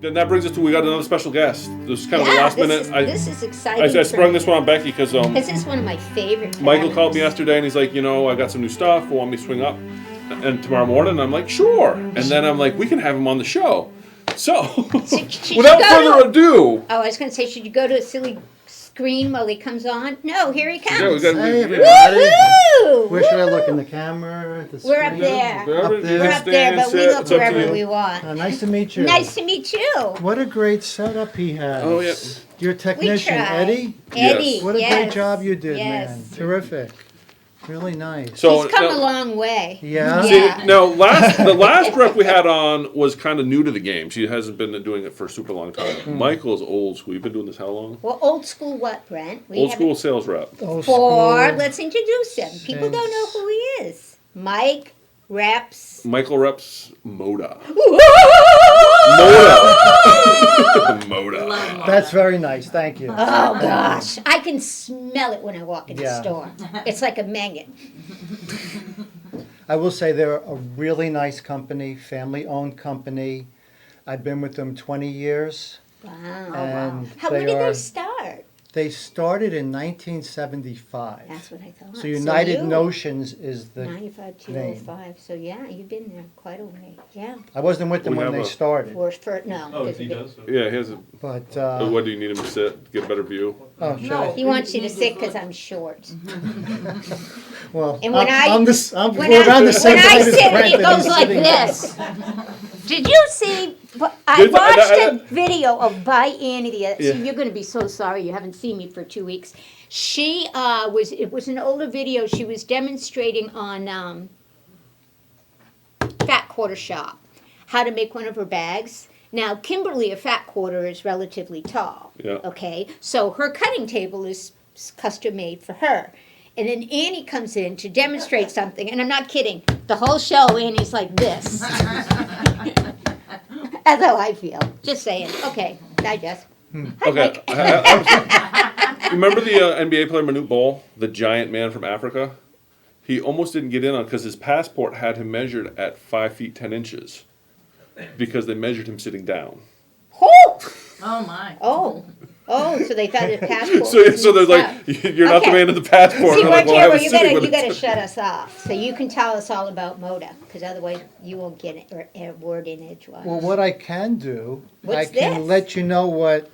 And that brings us to, we got another special guest. This is kind of the last minute. This is exciting. I sprung this one on Becky because this is one of my favorite. Michael called me yesterday and he's like, I got some new stuff. Want me to swing up and tomorrow morning? And I'm like, sure. And then I'm like, we can have him on the show. So, without further ado. Oh, I was going to say, should you go to a silly screen while he comes on? No, here he comes. Hey, Woohoo! Where should I look? In the camera? The We're up screen? there. There. We're up there, but we look wherever we want. Nice to meet you. Nice to meet you. What a great setup he has. Oh, yeah. Your technician, Eddie? Eddie, Yes. What a great job you did, Yes. man. Terrific. Really nice. So, he's come a long way. Yeah? See, now, the last rep we had on was kind of new to the game. She hasn't been doing it for a super long time. Michael is old school. You've been doing this how long? Well, old school what, Brent? Old school sales rep. Let's introduce him. People don't know who he is. Michael reps Moda. Moda. That's very nice. Thank you. Oh, gosh. I can smell it when I walk in the store. It's like a magnet. I will say they're a really nice company, family-owned company. I've been with them 20 years. Wow. And When did they start? They started in 1975. That's what I thought. So United Notions is the 95-205. So yeah, you've been there quite a way. Yeah. I wasn't with them when they started. No. Oh, he does? Yeah, he has a. But What do you need him to sit? Get a better view? oh, sure. He wants you to sit because I'm short. Well, And when we're I around the same height as sit, Brent, it and goes he's like sitting this. Did you see? I watched a video of by Annie the other. Yeah. So you're going to be so sorry you haven't seen me for 2 weeks. She it was an older video. She was demonstrating on Fat Quarter Shop how to make one of her bags. Now, Kimberly, a fat quarter, is relatively tall. Yeah. Okay, so her cutting table is custom made for her. And then Annie comes in to demonstrate something, and I'm not kidding. The whole show, Annie's like this. That's how I feel. Just saying. Okay, digest. Hi, Okay. Mike. Remember the NBA player Manute Bol, the giant man from Africa? He almost didn't get in on because his passport had him measured at 5 feet 10 inches because they measured him sitting down. Oh! Oh, my. Oh, so they thought his passport. So there's like, you're not the man of the passport. See, Like, Mark, well, you gotta shut us off, so you can tell us all about Moda, because otherwise you won't get a word in edgewise. Well, what I can do, What's I can this? let you know what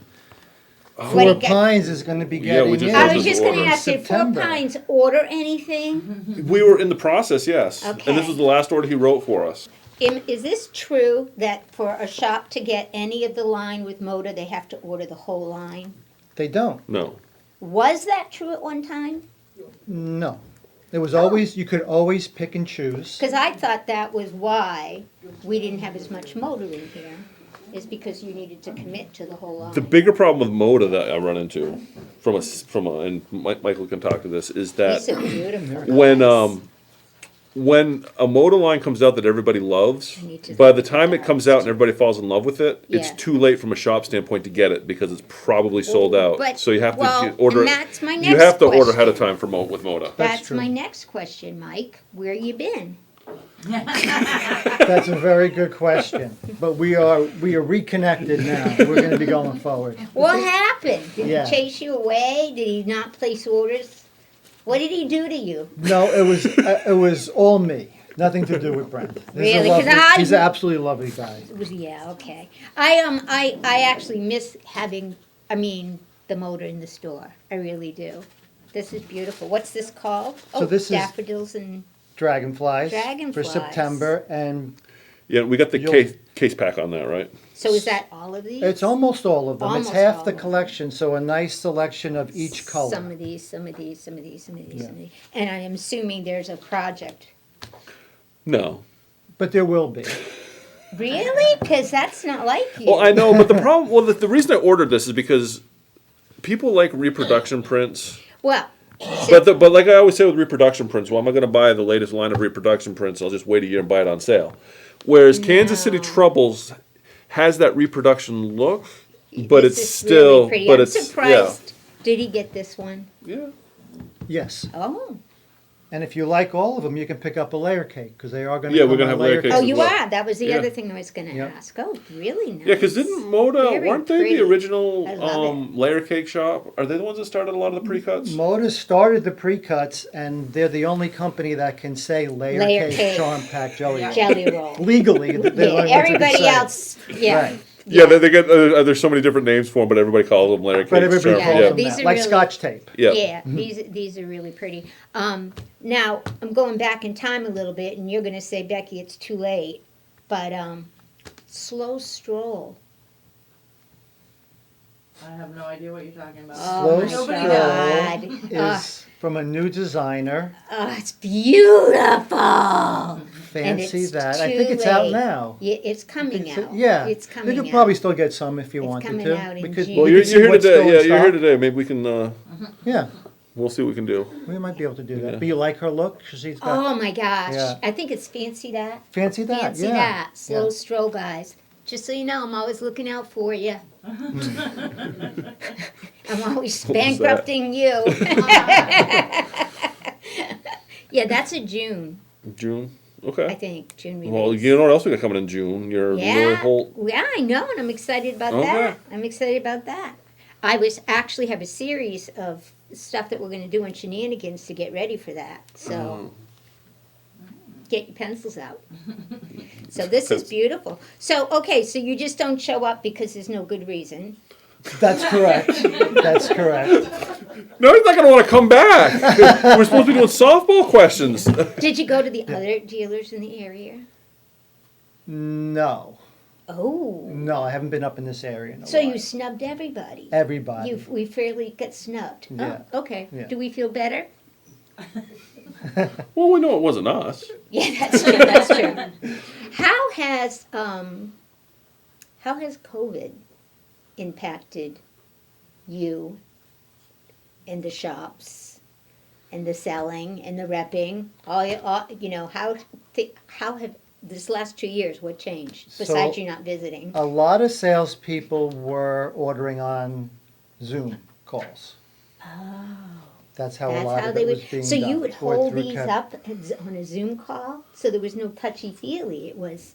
What Four do you get? Pines is going to be getting we just in. had I was just going to order. ask, did Four September. Pines order anything? We were in the process, yes. Okay. And this was the last order he wrote for us. Is this true that for a shop to get any of the line with Moda, they have to order the whole line? They don't. No. Was that true at one time? No. It was always, you could always pick and choose. Because I thought that was why we didn't have as much Moda in here, is because you needed to commit to the whole line. The bigger problem with Moda that I run into, and Michael can talk to this, is that These are beautiful. when a Moda line comes out that everybody loves, I need to by the look at time it that. comes out and everybody falls in love with it, it's Yeah. too late from a shop standpoint to get it because it's probably sold out. But- So you have to well, order. and that's my You next have to order ahead of question. time with Moda. That's true. my next question, Mike. Where you been? That's a very good question. But we are reconnected now. We're going to be going forward. What happened? Did Yeah. he chase you away? Did he not place orders? What did he do to you? No, it was all me. Nothing to do with Brent. Really? 'Cause He's an absolutely lovely guy. Yeah, okay. I actually miss having, the motor in the store. I really do. This is beautiful. What's this called? So this is- Daffodils and Dragonflies for Dragonflies. September, and Yeah, we got the You'll- case pack on that, right? so is that all of these? it's almost all of them. It's Almost half all the of them. collection, so a nice selection of each color. Some of these, some of these, some of these, some of these, Yeah. some of these. And I am assuming there's a project. No. But there will be. Really? Because that's not like you. Well, I know, but the problem. Well, the reason I ordered this is because people like reproduction prints. Well, But like I always say with reproduction prints, well, am I going to buy the latest line of reproduction prints? I'll just wait a year and buy it on sale. Whereas Kansas City No. Troubles has that reproduction look, but this it's is still, really pretty. but I'm it's surprised. Did he get this one? yeah. Yes. Oh. And if you like all of them, you can pick up a layer cake, because they are gonna Yeah, come we're gonna on have layer cakes Oh, as you well. are? That was the Yeah. other thing I was gonna Yep. ask. Oh, really nice. Yeah, because didn't Moda, Very weren't they pretty. the original I love layer cake shop? Are they the ones that started a lot of the pre-cuts? Moda started the pre-cuts, and they're the only company that can say layer Layer cake, cake. charm pack jelly roll. Jelly roll. Legally, they're the Yeah, only ones who can everybody say it. else, yeah. Right. Yeah, they get, there's so many different names for them, but everybody calls them layer cakes. But everybody charm- Yeah, calls yeah. them these that, are like really- Scotch tape. Yeah. Yeah, these are really pretty. Now, I'm going back in time a little bit, and you're gonna say, Becky, it's too late, but, Slow Stroll. I have no idea what you're talking about. Oh, my Slow Nobody God. does. Is from a new designer. Oh, it's beautiful. Fancy it's that. I too think it's out late. now. Yeah, it's coming It's- out. Yeah. It's You coming could out. probably still get some if you It's wanted coming to. out in We could- June. we Well, could you're see here what's today. still in Yeah, you're here stock. today. Maybe we can. Yeah, We'll see what we can do. we might be able to do that. Yeah. But you like her look? 'Cause she's got Oh my gosh. Yeah. I think it's Fancy That. fancy that. Fancy yeah. That. Slow Yeah. Stroll, guys. Just so you know, I'm always looking out for you. I'm always What was that? bankrupting you. Yeah, that's a June, June. I Okay. think. June release. Well, you know what else we got coming in June? Your little Yeah, whole. yeah, I know, and I'm excited about Okay. that. I'm excited about that. I was actually have a series of stuff that we're going to do in Shenanigans to get ready for that. So get your pencils out. So this is beautiful. So okay, so you just don't show up because there's no good reason. That's correct. That's correct. No, he's not going to want to come back. We're supposed to be doing softball questions. Did you go to the other dealers in the area? No, Oh, no, I haven't been up in this area in a so while. you snubbed everybody. Everybody. We fairly got snubbed. Yeah. Oh, okay. Yeah. Do we feel better? Well, we know it wasn't us. Yeah, that's true. That's true. How has COVID impacted you and the shops and the selling and the repping? All you know, how have this last 2 years? What changed besides So- you not visiting? A lot of salespeople were ordering on Zoom calls. Oh. That's how a That's lot how of they it was would. being So done. you would or hold through these cap- up on a Zoom call, so there was no touchy feely. It was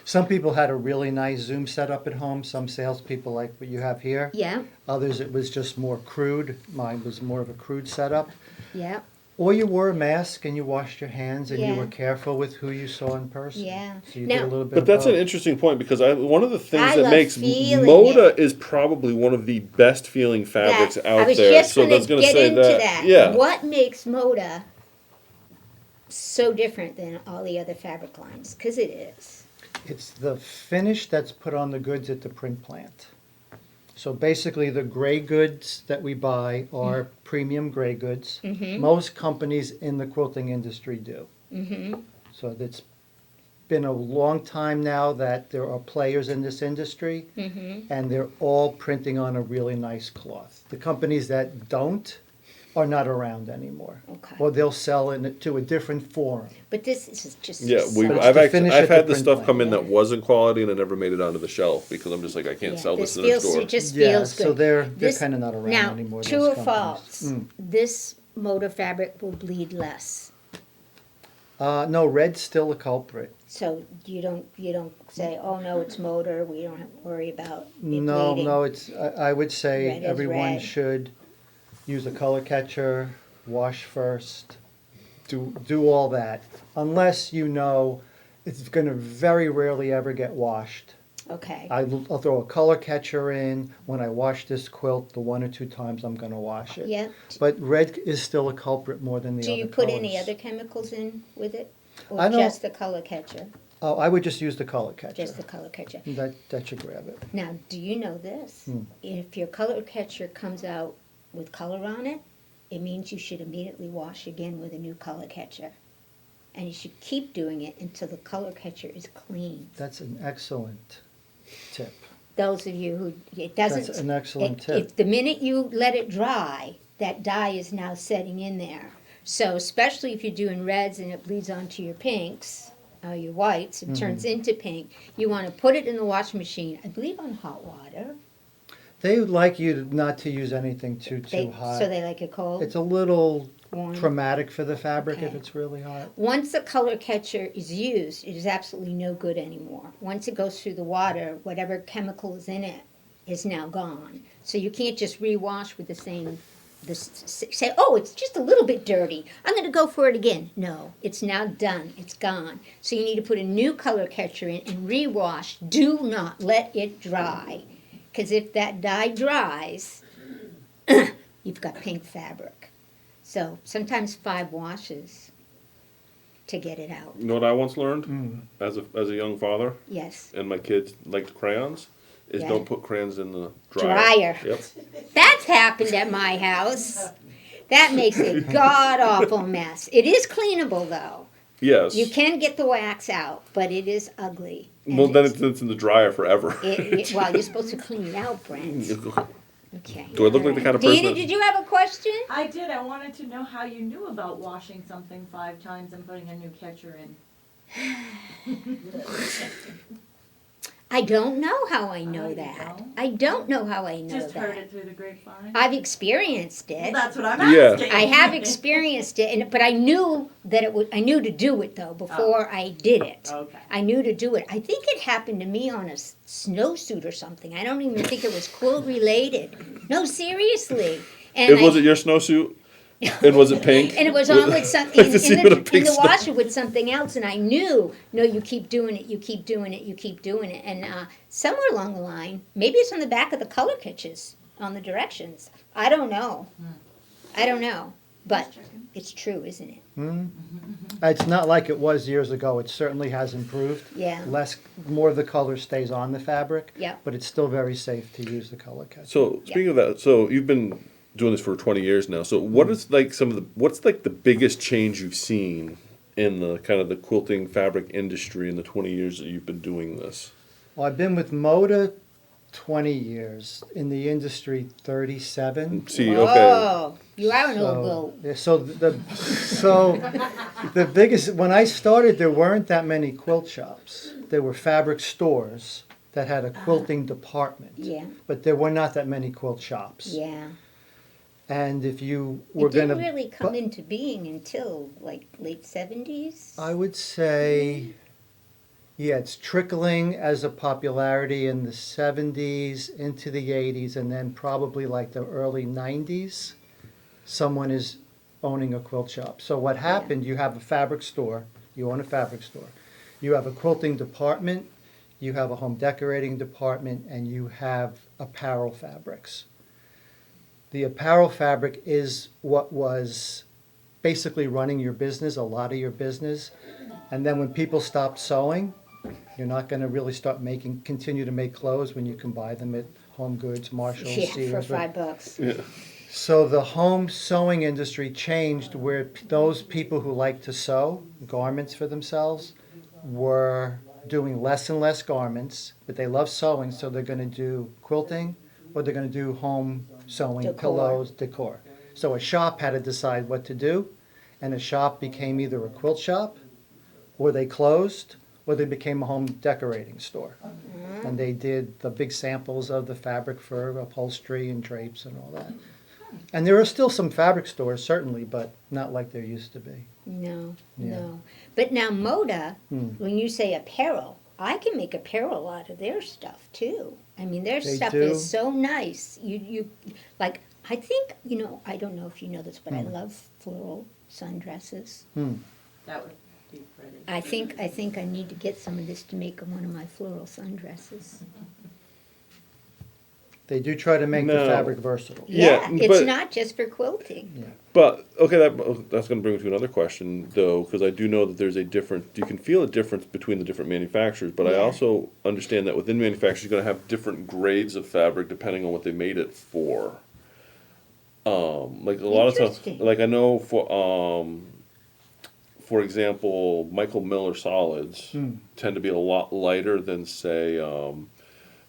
Some people had a really nice Zoom setup at home. Some salespeople like what you have here. yeah, Others, it was just more crude. Mine was more of a crude setup. yeah, Or you wore a mask and you washed your hands and you Yeah. were careful with who you saw in person. Yeah. So you Now- did a little bit But of that's an both. interesting point because one of the things I that love makes feeling Moda is probably one of the best feeling fabrics That- out I was there. just So gonna that's going to get say into that. Yeah. What makes Moda so different than all the other fabric lines? Because it is. It's the finish that's put on the goods at the print plant. So basically, the gray goods that we buy are premium gray goods. Mm-hmm. Most companies in the quilting industry do. Mm-hmm. So it's been a long time now that there are players in this industry, Mm-hmm. and they're all printing on a really nice cloth. The companies that don't are not around anymore. Okay. Or they'll sell to a different forum. But this is just. Yeah, so- I've the finish I've at the had the print stuff plant. come in Yeah. that wasn't quality and it never made it onto the shelf because I'm just like I can't Yeah, sell this in feels, a store. It just Yeah, feels good. so they're This- kind of not around now, anymore. true those or companies. false? This Moda fabric will bleed less. No, red's still a culprit. So you don't say, oh no, it's Moda. We don't have to worry about it No, bleeding. no, it's, I would say Red is everyone red. should use a color catcher, wash first, do all that. Unless you know it's gonna very rarely ever get washed. Okay. I'll throw a color catcher in. When I wash this quilt, the 1 or 2 times I'm gonna wash it. Yeah. But red is still a culprit more than the Do other you put colors. any other chemicals in with it, or I don't- just the color catcher? Oh, I would just use the color catcher. Just the color catcher. That should grab it. Now, do you know this? If your color catcher comes out with color on it, it means you should immediately wash again with a new color catcher. And you should keep doing it until the color catcher is clean. That's an excellent tip. Those of you who, it doesn't. That's an excellent tip. If the minute you let it dry, that dye is now setting in there. So especially if you're doing reds and it bleeds onto your pinks, your whites, it turns Mm-hmm. into pink, you want to put it in the washing machine, I believe on hot water. They would like you not to use anything too They, hot. so they like it cold? It's a little Warm. traumatic for the fabric if Okay. it's really hot. Once the color catcher is used, it is absolutely no good anymore. Once it goes through the water, whatever chemical is in it is now gone. So you can't just rewash with the same, say, oh, it's just a little bit dirty. I'm going to go for it again. No, it's now done. It's gone. So you need to put a new color catcher in and rewash. Do not let it dry. Because if that dye dries, you've got pink fabric. So sometimes 5 washes to get it out. You know what I once learned as a young father, Yes. and my kids liked crayons, is Yeah. don't put crayons in the Dryer. Yep. That's happened at my house. That makes a god awful mess. It is cleanable though. Yes. You can get the wax out, but it is ugly. And Well, then it's in the dryer forever. well, you're supposed to clean it out, Brent. Okay. Do I look like the kind of person Dina, that- did you have a question? I did. I wanted to know how you knew about washing something 5 times and putting a new catcher in. I don't know how I know you that. don't? I don't know how I know Just heard that. it through the grapevine. I've experienced Well, it. that's what I'm Yeah. asking. I have experienced it, but I knew that it would. I knew to do it though before I did it. Okay. I knew to do it. I think it happened to me on a snowsuit or something. I don't even think it was quilt related. No, seriously. And Was it your snowsuit? And was it pink? And it was on with something To see what a in pink the snow- washer with something else, and I knew. No, you keep doing it. You keep doing it. You keep doing it. And somewhere along the line, maybe it's on the back of the color catches on the directions. I don't know. I don't know. But it's true, isn't it? It's not like it was years ago. It certainly has improved. Yeah. More of the color stays on the fabric. Yeah. But it's still very safe to use the color catcher. So speaking of that, so you've been doing this for 20 years now. So what is like what's like the biggest change you've seen in the kind of the quilting fabric industry in the 20 years that you've been doing this? Well, I've been with Moda 20 years, in the industry 37. See, okay. Oh, you are an old goat. Yeah, so the biggest, when I started, there weren't that many quilt shops. There were fabric stores that had a quilting department. Yeah, But there were not that many quilt shops. yeah. And if you were It going to... didn't really come into being until like late 70s. I would say, yeah, it's trickling as a popularity in the 70s into the 80s, and then probably like the early 90s, someone is owning a quilt shop. So what happened, you have a fabric store, you own a fabric store, you have a quilting department, you have a home decorating department, and you have apparel fabrics. The apparel fabric is what was basically running your business, a lot of your business. And then when people stopped sewing, you're not going to really continue to make clothes when you can buy them at Home Goods, Marshalls, Yeah, for Sears. $5. So the home sewing industry changed where those people who like to sew garments for themselves were doing less and less garments, but they love sewing, so they're going to do quilting or they're going to do home sewing, Decor. pillows, decor. So a shop had to decide what to do, and a shop became either a quilt shop, or they closed, or they became a home decorating store. And they did the big samples of the fabric for upholstery and drapes and all that. And there are still some fabric stores, certainly, but not like there used to be. No, Yeah. no. But now Moda, when you say apparel, I can make apparel out of their stuff too. I mean, their They stuff do? is so nice. You like, I think, I don't know if you know this, but I love floral sundresses. That would be pretty. I think I need to get some of this to make one of my floral sundresses. They do try to make the No. fabric versatile. Yeah, It's but- not just for quilting. But okay, that's going to bring me to another question, though, because I do know that there's a difference. You can feel a difference between the different manufacturers, but I Yeah. also understand that within manufacturers, you're going to have different grades of fabric depending on what they made it for. Like a lot of times, Interesting. like I know for example, Michael Miller solids tend to be a lot lighter than say.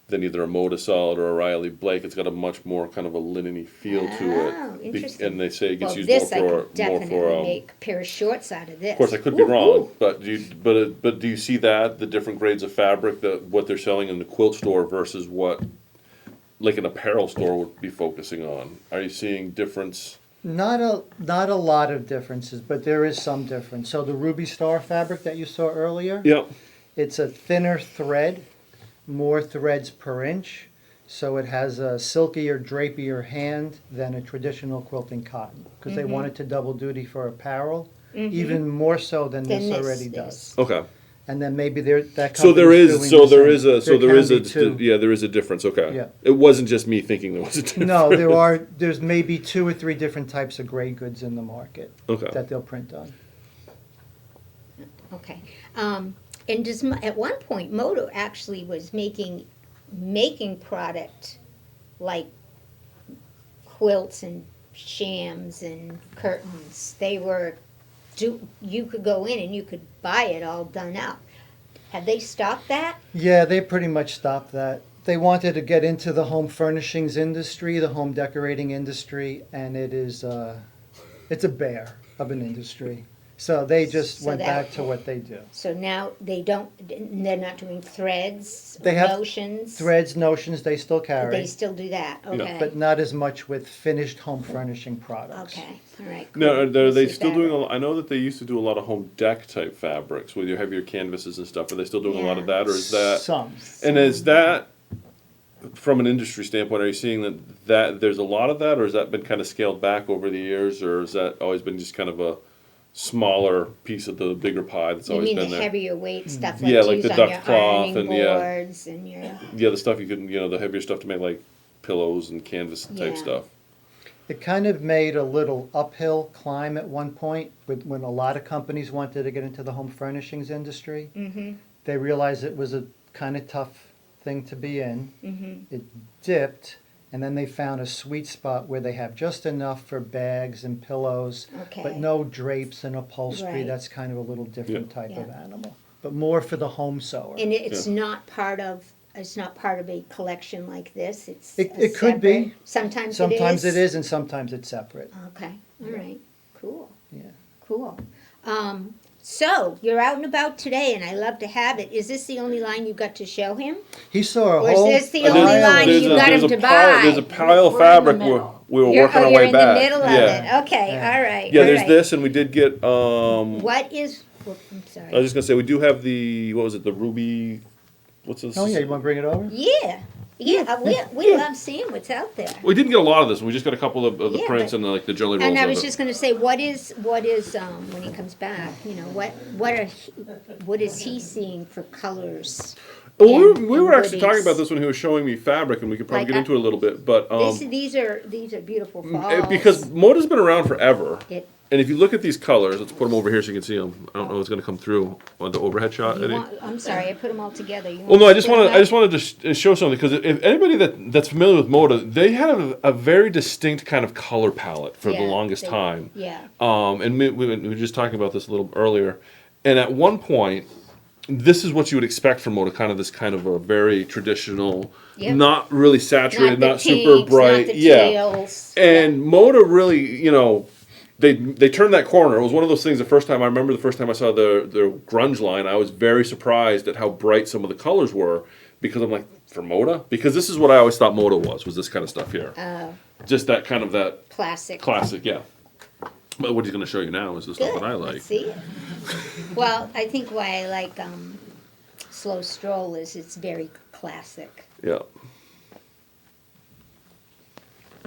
Than either a Moda solid or a Riley Blake. It's got a much more kind of a linen-y feel to Oh, it. interesting. And they say it gets Well, used this I more could for definitely make a pair of shorts out of this. Of course, I could be wrong, but do you see that the different grades of fabric that what they're selling in the quilt store versus what like an apparel store would be focusing on? Are you seeing difference Not a lot of differences, but there is some difference. So the Ruby Star fabric that you saw earlier, Yep. it's a thinner thread, more threads per inch, so it has a silkier, drapier hand than a traditional quilting cotton, because they want it to double duty for apparel, even more so than Than this this already is. does. Okay. And then maybe that So there company's is, doing so the there same. is a, so there can is a, be two. yeah, there is a difference. Okay. Yeah. It wasn't just me thinking there was a difference. No, there's maybe 2 or 3 different types of gray goods in the market Okay. that they'll print on. Okay. And does, at one point, Moda actually was making product like quilts and shams and curtains. They were, you could go in and you could buy it all done up. Have they stopped that? Yeah, they pretty much stopped that. They wanted to get into the home furnishings industry, the home decorating industry, and it's a bear of an industry. So they just So went that- back to what they do. So now they're not doing threads, They have notions? Threads, notions, they still They carry, still do that, okay. but not as much with finished home furnishing products. Okay, all right. No, cool. are they This is still doing? better. I know that they used to do a lot of home deck type fabrics with your heavier canvases and stuff. Are they still doing a lot of Yeah. that, or is that? Some. And is that, from an industry standpoint, are you seeing that there's a lot of that, or has that been kind of scaled back over the years, or has that always been just kind of a smaller piece of the bigger pie that's You always mean been the there? heavier weight stuff like Yeah, you like use the on your duck cloth ironing and, yeah. boards and your, Yeah, the stuff you can, the heavier stuff to make like pillows and canvas type Yeah. stuff. It kind of made a little uphill climb at one point when a lot of companies wanted to get into the home furnishings industry. mm-hmm, They realized it was a kind of tough thing to be in. mm-hmm, It dipped, and then they found a sweet spot where they have just enough for bags and pillows, okay. but no drapes and upholstery. Right. That's kind of a little different type of Yeah. animal, but more for the home sewer. And it's not part of a collection like this, it's It a could be. separate- Sometimes Sometimes it is, and sometimes it's separate. Okay, all right, cool. Yeah. Cool. So, you're out and about today, and I love to have it. Is this the only line you got to show him? He saw a Or is whole this the pile only of- line you got him to buy? There's a pile of We're in the fabric middle. we were You're- working our you're way in back. the middle of yeah. it. Okay, Yeah. all right. Yeah, all there's right. this, and we did get. What is? Well, I'm I sorry. was just gonna say we do have the what was it? The ruby. What's this? Oh yeah, you want to bring it over? Yeah, we love seeing what's out there. We didn't get a lot of this. We just got a couple of the Yeah, prints but- and the jelly rolls. And I of was it. just going to say, what is when he comes back? You know, what is he seeing for colors? Well, and- we were and actually talking goodies? about this when he was showing me fabric, and we could probably Like get into it a little bit. But These are beautiful falls. because Moda's been around forever, It, and if you look at these colors, let's put them over here so you can see them. I don't know if it's going to come through on the overhead shot. you Eddie. I'm sorry, I put them all together. You Well, no, I just split wanted 'em I up? just wanted to show something because if anybody that's familiar with Moda, they had a very distinct kind of color palette for the Yeah, longest they- time. Yeah. And we were just talking about this a little earlier. And at one point, this is what you would expect from Moda, kind of this kind of a very traditional, Yep. not really saturated, the not super pinks, bright. Not the Yeah. teals. And Moda really, they turned that corner. It was one of those things. The first time I saw the grunge line, I was very surprised at how bright some of the colors were because I'm like, for Moda? Because this is what I always thought Moda was this kind of stuff here. Just that kind of that Classic. classic, yeah. But what he's going to show you now is the stuff Good. that I like. Let's see it. Well, I think why I like Slow Stroll is it's very classic. Yeah.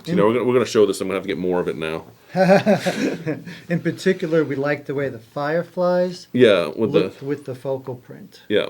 We're going to show this. I'm going to have to get more of it now. In particular, we like the way the fireflies Yeah, with looked with the focal print. yeah.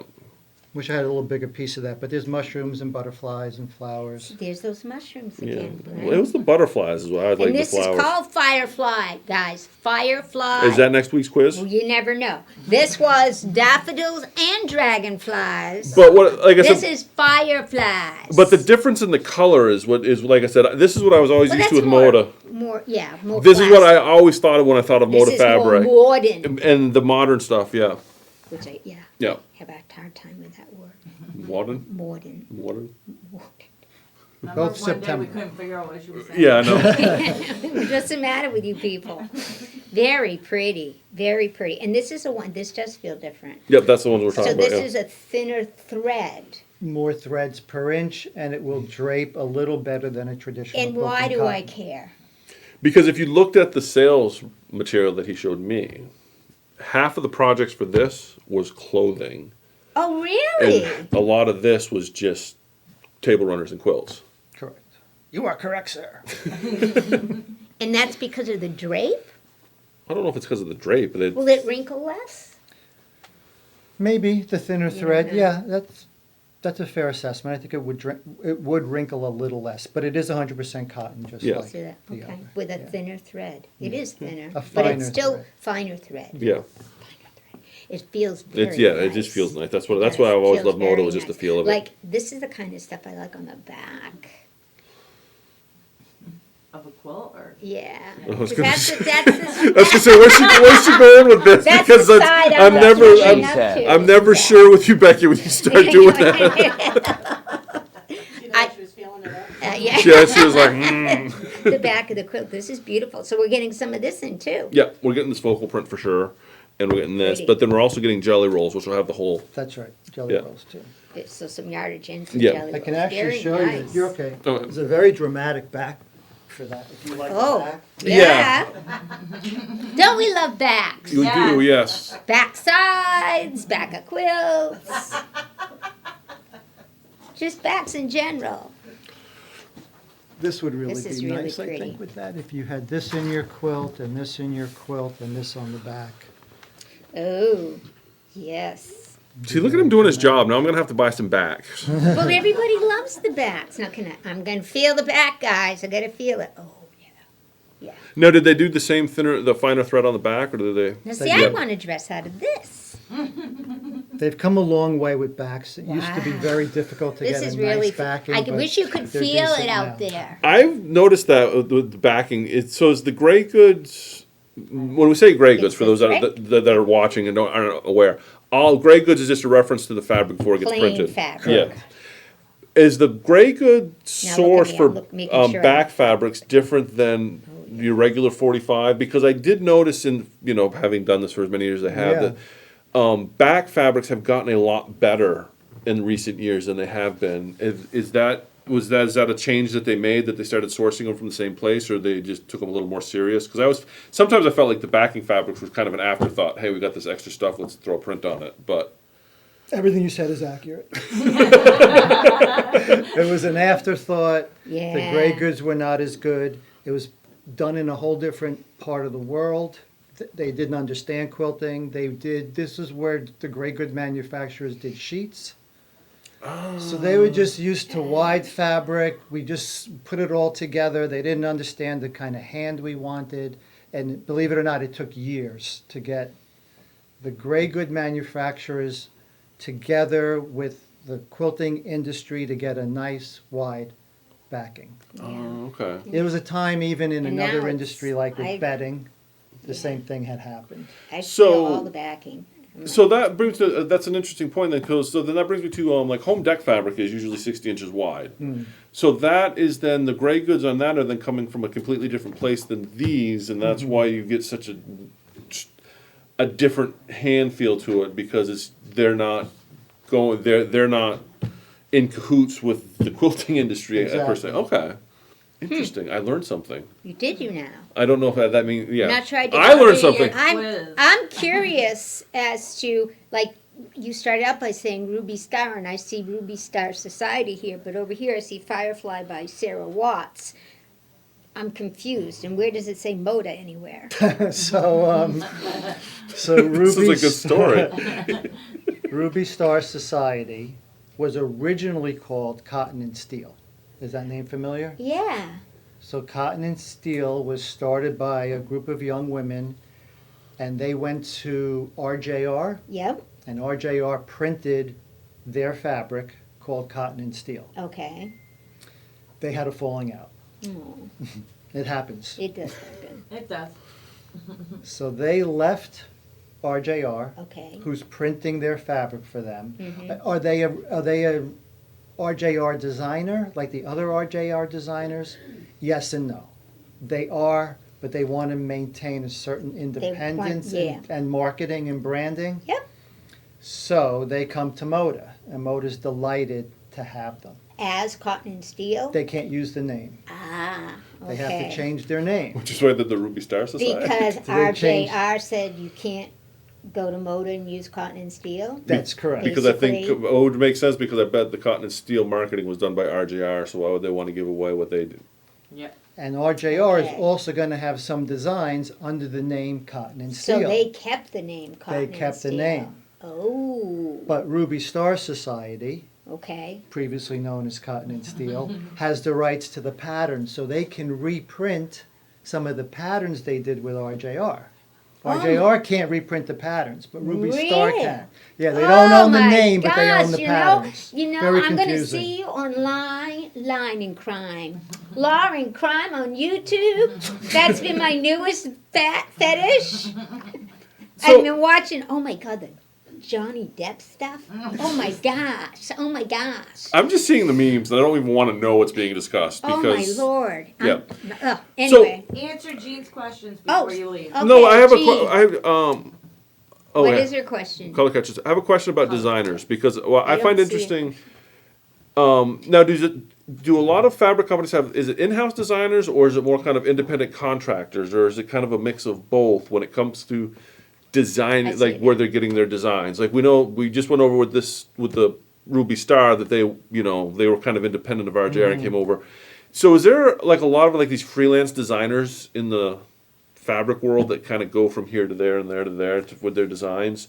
Wish I had a little bigger piece of that, but there's mushrooms and butterflies and flowers. There's those mushrooms Yeah. again. Well, it was the butterflies is what I like And the this is flowers. called Firefly, guys. Firefly. Is that next week's quiz? Well, you never know. This was daffodils and dragonflies. But what like I This said is fireflies. but the difference in the color is what is like I said, this is what I was always Well, used to that's with more, Moda. more This is what I classic. always thought of when I thought of This Moda is fabric. more modern. And the modern stuff, yeah. Which I Yeah. have a hard time with that word. Modern? Modern. Modern? Remember Both one day September. we couldn't figure out what she was saying? Yeah, I know. What's the matter with you people? Very pretty, very pretty. And this is a one. This does feel different. Yep, that's the ones we're talking So this about. is a thinner thread. More threads per inch, and it will drape a little better than a traditional And why quilting do I cotton. care? Because if you looked at the sales material that he showed me, half of the projects for this was clothing. Oh, really? And a lot of this was just table runners and quilts. Correct. You are correct, sir. And that's because of the drape? I don't know if it's because of the drape, but Will it wrinkle less? Maybe the thinner thread. know. Yeah, that's a fair assessment. I think it would wrinkle a little less, but it is 100% cotton, just Yeah. like See that? the Okay, other. with a Yeah. thinner thread. It is thinner, A but finer it's still thread. finer thread. yeah. It feels very It's yeah, nice. it just feels nice. That's It why I've does. always Feels loved Moda, very was just the nice. feel of it. Like, this is the kind of stuff I like on the back. Of a quilt or? Yeah. I was 'Cause gonna that's, say- that's I was gonna say, where's she going with this? That's Because the side I'm I'm never, pushing I'm, up to. I'm never Yeah. sure with you, Becky, when you start doing that. She I- thought she was feeling it up. Yeah. She was like, The back of the quilt. This is beautiful. So we're getting some of this in too. yeah, we're getting this focal print for sure, and we're getting this, Pretty. but then we're also getting jelly rolls, which will have the whole. That's right. Jelly Yeah. rolls too. So some yardage in for Yeah. jelly I can rolls. actually Very show nice. you. You're okay. Oh. It's a very dramatic back for that. If you like Oh, the back. yeah. Don't we love backs? You Yeah. do, yes. Back sides, back of quilts. Just backs in general. This would really This is be really nice, I pretty. think, with that. If you had this in your quilt and this in your quilt and this on the back. Oh, yes. See, look at him doing his job. Now I'm gonna have to buy some backs. Well, everybody loves the backs. Now, I'm going to feel the back, guys. I got to feel it. Oh, yeah. Now, did they do the same the finer thread on the back, or did they? Now, see, Yeah. I want to dress out of this. They've come a long way with backs. It used to be Wow. very difficult to This get is a really. nice backing. I but wish you could they're feel decent it out now. there. I've noticed that with the backing. So is the gray goods. When we say gray goods, It's for the those that are watching and aren't aware, all gray goods is just a reference to the fabric before it gets Plain printed. fabric. Yeah. Is the gray good Now source look at me, for I'm making sure back fabrics different than your regular 45? Because I did notice in, having done this for as many years as I have, Yeah. that back fabrics have gotten a lot better in recent years than they have been. Is that a change that they made, that they started sourcing them from the same place, or they just took them a little more serious? Because sometimes I felt like the backing fabrics was kind of an afterthought. Hey, we got this extra stuff, let's throw a print on it. But Everything you said is accurate. It was an afterthought. Yeah. The gray goods were not as good. It was done in a whole different part of the world. They didn't understand quilting. This is where the gray good manufacturers did sheets. So they were just used to wide fabric. We just put it all together. They didn't understand the kind of hand we wanted. And believe it or not, it took years to get the gray good manufacturers together with the quilting industry to get a nice wide backing. Oh, okay. It was a time even in And now another it's- industry like with I- bedding, the same thing had happened. I So- feel all the backing. So that brings to that's an interesting point then, because so then that brings me to like home deck fabric is usually 60 inches wide. So that is then the gray goods on that are then coming from a completely different place than these, and that's why you get such a different hand feel to it, because they're not in cahoots with the quilting industry per se. Exactly. Okay, interesting. I learned something. You now. I don't know if that means yeah. Not tried to I learned copy something. Quiz. I'm curious as to, like, you started out by saying Ruby Star, and I see Ruby Star Society here, but over here I see Firefly by Sarah Watts. I'm confused. And where does it say Moda anywhere? So This is a good story. Ruby Star Society was originally called Cotton and Steel. Is that name familiar? Yeah. So Cotton and Steel was started by a group of young women, and they went to RJR, Yep. and RJR printed their fabric called Cotton and Steel. Okay. They had a falling out. Oh, It happens. it does happen. It does. So they left RJR, Okay. who's printing their fabric for them. Mhm. Are they a RJR designer like the other RJR designers? Yes and no. They are, but they want to maintain a certain independence yeah. and marketing and branding. Yep. So they come to Moda, and Moda's delighted to have them. as Cotton and Steel? They can't use the name. Ah, okay. They have to change their name. Which is why the Ruby Star Society. Because They changed- RJR said you can't go to Moda and use Cotton and Steel? That's correct. Because I think Basically- it would make sense because I bet the Cotton and Steel marketing was done by RJR, so why would they want to give away what they do? Yep. And RJR is Okay. also going to have some designs under the name Cotton and So Steel. they kept the name Cotton and kept the Steel. name. Oh, But Ruby Star Society, okay. previously known as Cotton and Steel, has the rights to the patterns, so they can reprint some of the patterns they did with RJR. RJR can't reprint the patterns, but Ruby Star Really? can. Yeah, they don't own the Oh my name, but they own gosh, the you know- patterns. You know, Very I'm going to confusing. see you on Line and Crime. Law and Crime on YouTube. That's been my newest fetish. I've been watching, oh my God, the Johnny Depp stuff. Oh my gosh, oh my gosh. I'm just seeing the memes and I don't even want to know what's being discussed Oh my because Lord. Yeah. Anyway. Answer Jean's questions Oh, before you leave. okay, no, I have Gene, I have oh what yeah. is your question? Color catches. I have a question about designers because well, I don't find see interesting. Now, do a lot of fabric companies have? Is it in-house designers or is it more kind of independent contractors or is it kind of a mix of both when it comes to design, I see. like where they're getting their designs? Like we know we just went over with the Ruby Star that they they were kind of independent of RJR and came over. So is there like a lot of like these freelance designers in the fabric world that kind of go from here to there and there to there with their designs?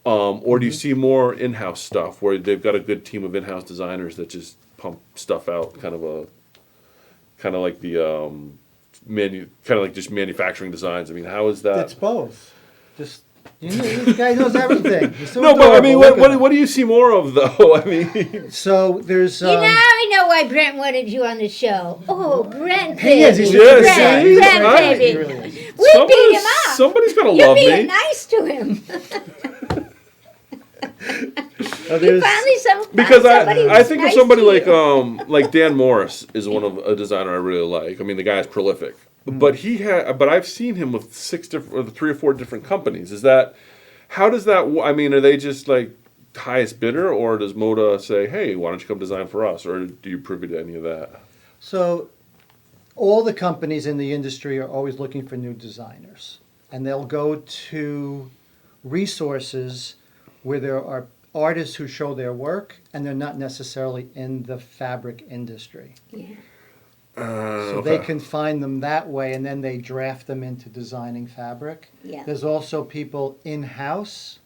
Or do you see more in-house stuff where they've got a good team of in-house designers that just pump stuff out, kind of like the just manufacturing designs? I mean, how is that? It's both. Just this guy knows everything. He's so No, but I mean, adorable. Look at him. what do you see more of though? I mean, So there's You know, I know why Brent wanted you on the show. Oh, Brent, He is. He's baby. a good Yes, guy. see? He's a Brent, good guy. baby. He really is. We beat him up. Somebody's gonna You're love being me. nice to him. So You there's- finally Because somebody I was think nice of somebody to like you. Dan Morris is one of a designer I really like. I mean, the guy's prolific, but I've seen him with 3 or 4 different companies. How does that? I mean, are they just like highest bidder, or does Moda say, "Hey, why don't you come design for us?" Or do you privy to any of that? So all the companies in the industry are always looking for new designers, and they'll go to resources where there are artists who show their work, and they're not necessarily in the fabric industry. Yeah. So they can find them that way, and then they draft them into designing fabric. Yeah. There's also people in-house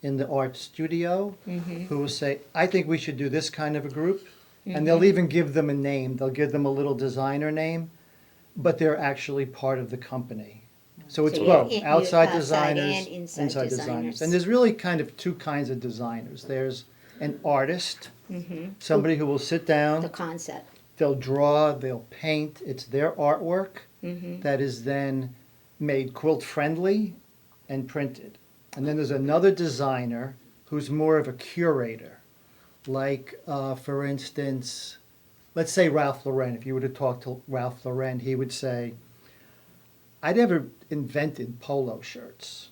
in the art studio Mm-hmm. who will say, I think we should do this kind of a group. And they'll even give them a name. They'll give them a little designer name, but they're actually part of the company. So it's So both, you're outside outside designers, and inside designers. And there's really kind of 2 kinds of designers. There's an artist, somebody who will sit down, The concept. they'll draw, they'll paint. It's their artwork Mm-hmm. that is then made quilt friendly and printed. And then there's another designer who's more of a curator. Like, for instance, let's say Ralph Lauren. If you were to talk to Ralph Lauren, he would say, I never invented polo shirts.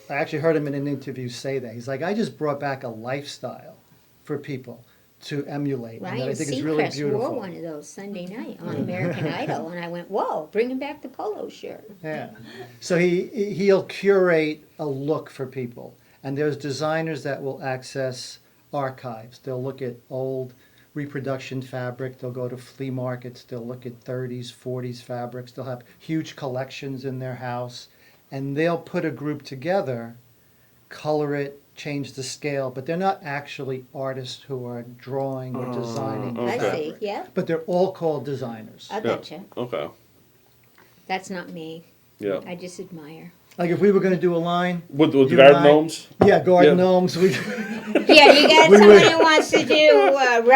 I actually heard him in an interview say that. He's like, I just brought back a lifestyle for people to emulate. And that I Ryan think is really Seacrest beautiful. wore one of those Sunday night on American Idol, and I went, whoa, bringing back the polo shirt. Yeah. So he'll curate a look for people. And there's designers that will access archives. They'll look at old reproduction fabric. They'll go to flea markets. They'll look at 30s, 40s fabrics. They'll have huge collections in their house. And they'll put a group together, color it, change the scale. But they're not actually artists who are drawing or designing the I Okay. fabric. see, yeah, But they're all called designers. I betcha. Okay. That's not me. Yeah. I just admire. Like if we were going to do a line, With the You and garden I- gnomes. yeah, garden Yeah. gnomes, we Yeah, you got We someone would- who wants to do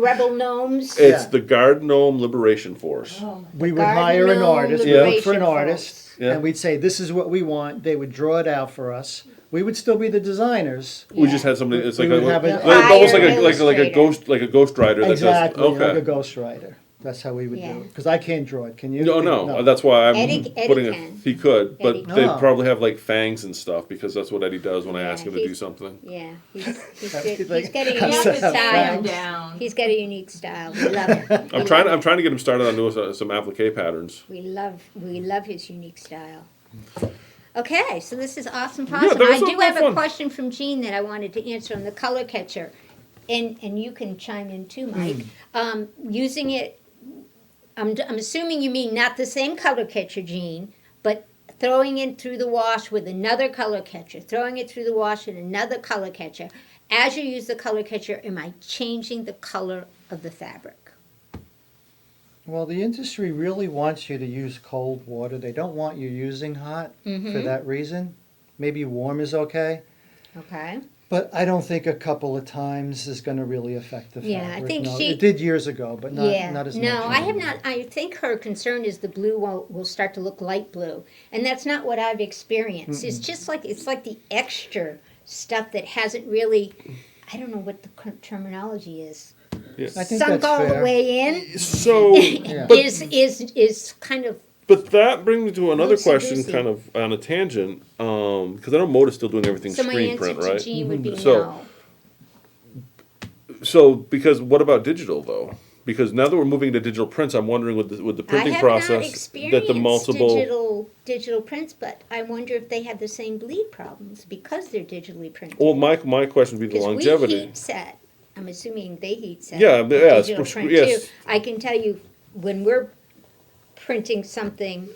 rebel gnomes. It's Yeah. the Garden Gnome Liberation Force. we would Garden hire an gnome artist, we'd Yeah. look for an liberation artist, folks. Yeah. and we'd say, this is what we want. They would draw it out for us. We would still be the designers. We just had somebody. It's We like would have an almost like Hire a ghost writer. That Exactly, does, like okay. a ghostwriter. That's how we would Yeah. do it. Because I can't draw it. Can you? No, that's why I'm Eddie putting can. He could, but Eddie they can. probably have like fangs and stuff because that's what Eddie does when I Yeah, ask him to do he's- something. Yeah, he's That'd good. be like- He's got a You Has unique to have to have slow style. him down. He's got a unique style. We love it. I'm trying to get him started on doing some applique patterns. We love his unique style. Okay, so this is awesome. Yeah, Awesome. that I was do a lot have of a fun. question from Jean that I wanted to answer on the color catcher, and you can chime in too, Mike. Using it, I'm assuming you mean not the same color catcher, Jean, but throwing it through the wash with another color catcher, throwing it through the wash with another color catcher. As you use the color catcher, am I changing the color of the fabric? Well, the industry really wants you to use cold water. They don't want you using hot for that reason. Maybe warm is okay. Okay. But I don't think a couple of times is going to really affect the Yeah, I fabric. think no. she- It did years ago, but not as much. No, I have anymore. not. I think her concern is the blue will start to look light blue, and that's not what I've experienced. It's just like the extra stuff that hasn't really. I don't know what the terminology is. I think Sunk that's all fair. the way in So, Yeah. is kind of but that brings me to another Loosey question, goosey. kind of on a tangent, because I know Moda's still doing everything so. My screen answer print, to right? Jean would be So- no. So, because what about digital though? Because now that we're moving to digital prints, I'm wondering with the I printing have process not that experienced the multiple. digital prints, but I wonder if they have the same bleed problems because they're digitally printed. Well, my question would be the Because we longevity. heat set. I'm assuming they heat set. Yeah, the yeah, it's digital for print yes. too. I can tell you when we're printing something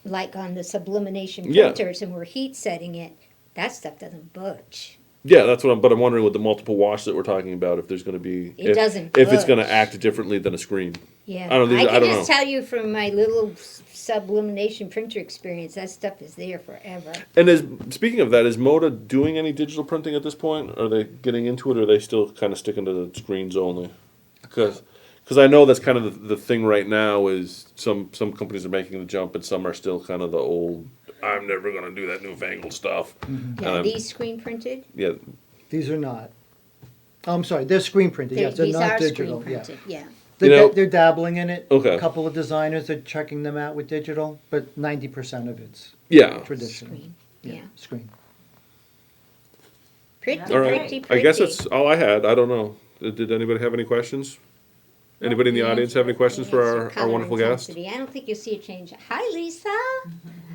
like on the sublimation Yeah. printers and we're heat setting it, that stuff doesn't budge. Yeah, that's what I'm wondering with the multiple wash that we're talking about, if there's going to be, It doesn't if it's going to budge. act differently than a screen. Yeah, I don't think- I I can don't just know. tell you from my little sublimation printer experience, that stuff is there forever. And speaking of that, is Moda doing any digital printing at this point? Are they getting into it, or are they still kind of sticking to the screens only? Because I know that's kind of the thing right now is some companies are making the jump, and some are still kind of the old. I'm never going to do that newfangled stuff. Yeah, these screen printed. Yeah, These are not. Oh, I'm sorry, they're screen printed. Yes, they're These not are digital. screen Yeah. printed. Yeah. They're, You know- they're dabbling in it. Okay. A couple of designers are checking them out with digital, but 90% of it's yeah. traditional. Screen. Yeah. Screen. Pretty, All right. pretty, I pretty. guess that's all I had. I don't know. Did anybody have any questions? Anybody in the audience have any questions for Yes, your our color wonderful guest? intensity. I don't think you'll see a change. Hi, Lisa.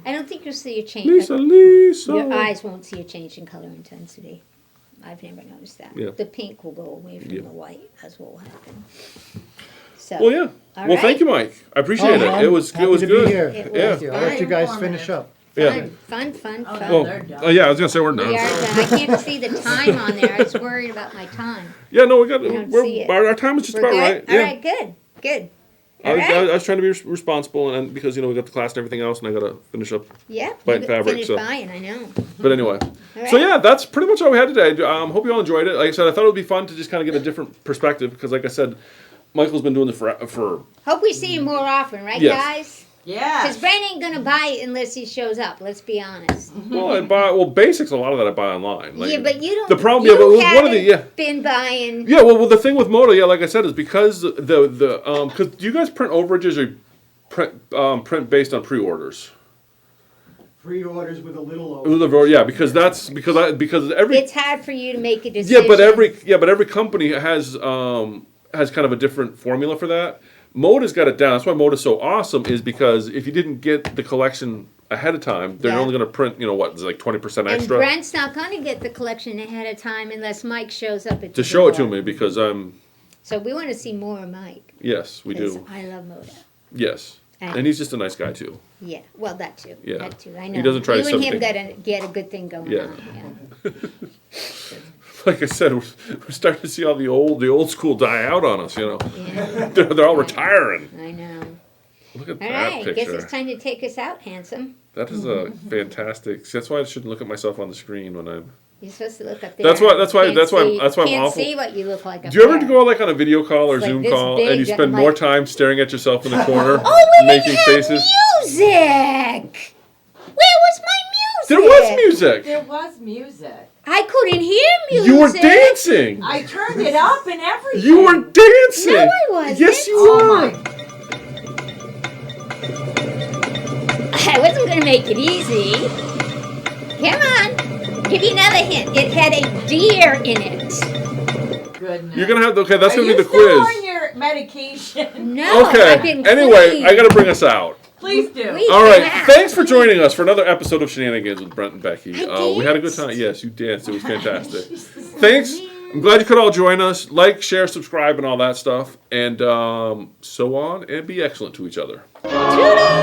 I don't think you'll see a change. Lisa. Your eyes won't see a change in color intensity. I've never noticed that. Yeah. The pink will go away from Yeah. the white. That's what will happen. So. Well, yeah. All Well, thank right. you, Mike. I appreciate Oh, it. I'm It was happy to be good. here. It Yeah. was Thank you. I'll let you guys Informative. finish up. Yeah. Fun. Well, they're done. yeah, I was gonna say we're We done. are done. I can't see the time on there. I was worried about my time. Yeah, no, we got. don't see it. Our time is just We're about good? right. All Yeah. right, good. I All was, right. I was trying to be responsible, and because we got the class and everything else, and I gotta finish up. Yeah. Buying you fabric, finished so- buying, I know. But anyway, All so right. yeah, that's pretty much all we had today. Hope you all enjoyed it. Like I said, I thought it would be fun to just kind of get a different perspective because, like I said, Michael's been doing this for Hope we see you more often, right, Yes. guys? Yeah. Because Brent ain't gonna buy it unless he shows up. Let's be honest. well, basics. A lot of that I buy online. Like, yeah, but you don't. the problem. You Yeah, but one haven't of the been buying. Yeah, well, the thing with Moda, yeah, like I said, is because because do you guys print overages or print based on pre-orders? Pre-orders with a little over. Yeah, because because every It's hard for you to make a decision. but every company has kind of a different formula for that. Moda's got it down. That's why Moda's so awesome. Is because if you didn't get the collection ahead of time, they're Yeah. only going to print it's like 20% And extra Brent's not gonna get the collection ahead of time unless Mike shows up at the to show it to door. me because I'm So we want to see more of Mike. yes we 'cause do I love Moda. yes and he's just a nice guy too. Yeah, well, that too. Yeah. That too. I know. He doesn't try to you and set him things- get a good thing going Yeah. on. Yeah. Like I said, we're starting to see all the old school die out on us. Yeah. They're all retiring. I know. Look at All that right. Guess picture. it's time to take us out, handsome. That is a fantastic. That's why I shouldn't look at myself on the screen when I'm. You're supposed to look up there. That's why I'm Can't awful. see what you look like up Do you ever there. go like on a video call or It's like Zoom this call big and you that spend I'm more like- time staring at yourself in the corner, Oh, we making didn't have faces? music. Where was my music? There was music. There was music. I couldn't hear music. You were dancing. I turned it up and everything. You were dancing. No, I wasn't. Yes, you Oh were. my. I wasn't going to make it easy. Come on. Give you another hint. It had a deer in it. Goodness. You're gonna have okay. That's Are gonna you be the still quiz. on your medication? No, I've Okay. been Anyway, clean. I gotta bring us out. Please do. Please. All right. Yeah. Thanks for joining us for another episode of Shenanigans with Brent and Becky. I We had a good danced. time. Yes, you danced. It was fantastic. Thanks. I'm glad you could all join us. Like, share, subscribe, and all that stuff. And so on. And be excellent to each other. Toodles!